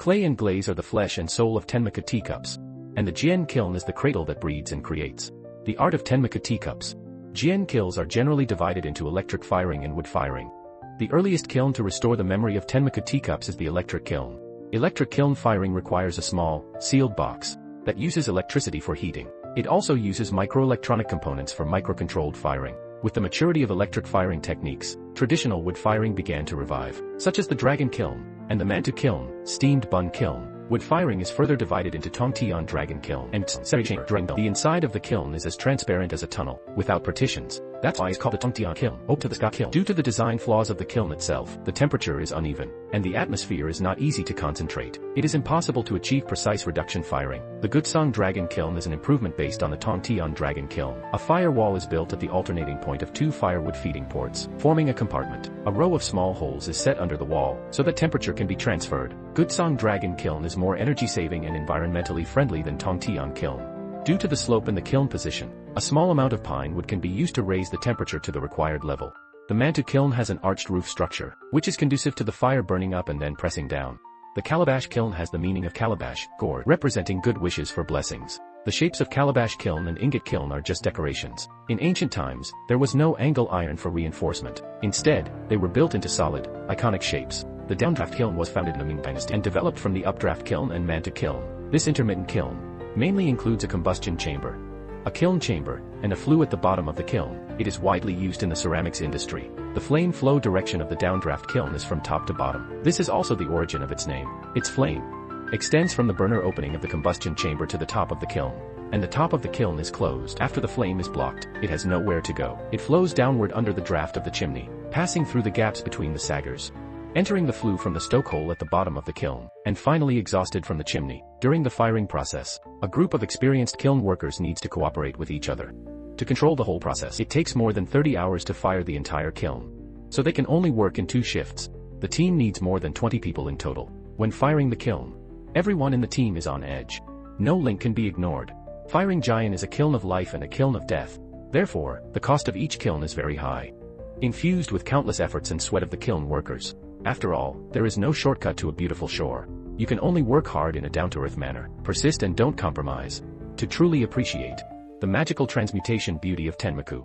Clay and glaze are the flesh and soul of Tenmaka teacups. And the Jian kiln is the cradle that breeds and creates. The art of Tenmaka teacups. Jian kilns are generally divided into electric firing and wood firing. The earliest kiln to restore the memory of Tenmaka teacups is the electric kiln. Electric kiln firing requires a small, sealed box that uses electricity for heating. It also uses microelectronic components for microcontrolled firing. With the maturity of electric firing techniques, traditional wood firing began to revive, such as the dragon kiln and the mantu kiln, steamed bun kiln. Wood firing is further divided into Tongtian dragon kiln and Tserichen dragon. The inside of the kiln is as transparent as a tunnel, without partitions. That's why it's called a Tongtian kiln, or to the sky kiln. Due to the design flaws of the kiln itself, the temperature is uneven, and the atmosphere is not easy to concentrate. It is impossible to achieve precise reduction firing. The Gutsang dragon kiln is an improvement based on the Tongtian dragon kiln. A fire wall is built at the alternating point of two firewood feeding ports, forming a compartment. A row of small holes is set under the wall, so that temperature can be transferred. Gutsang dragon kiln is more energy-saving and environmentally friendly than Tongtian kiln. Due to the slope in the kiln position, a small amount of pine wood can be used to raise the temperature to the required level. The mantu kiln has an arched roof structure, which is conducive to the fire burning up and then pressing down. The calabash kiln has the meaning of calabash, gourd, representing good wishes for blessings. The shapes of calabash kiln and ingot kiln are just decorations. In ancient times, there was no angle iron for reinforcement. Instead, they were built into solid, iconic shapes. The downdraft kiln was founded in the Ming Dynasty and developed from the updraft kiln and mantu kiln. This intermittent kiln mainly includes a combustion chamber, a kiln chamber, and a flue at the bottom of the kiln. It is widely used in the ceramics industry. The flame flow direction of the downdraft kiln is from top to bottom. This is also the origin of its name. Its flame extends from the burner opening of the combustion chamber to the top of the kiln, and the top of the kiln is closed. After the flame is blocked, it has nowhere to go. It flows downward under the draft of the chimney, passing through the gaps between the saggers, entering the flue from the stoke hole at the bottom of the kiln, and finally exhausted from the chimney. During the firing process, a group of experienced kiln workers needs to cooperate with each other to control the whole process. It takes more than 30 hours to fire the entire kiln, so they can only work in 2 shifts. The team needs more than 20 people in total. When firing the kiln, everyone in the team is on edge. No link can be ignored. Firing Jian is a kiln of life and a kiln of death. Therefore, the cost of each kiln is very high, infused with countless efforts and sweat of the kiln workers. After all, there is no shortcut to a beautiful shore. You can only work hard in a down-to-earth manner, persist and don't compromise, to truly appreciate the magical transmutation beauty of Tenmaku.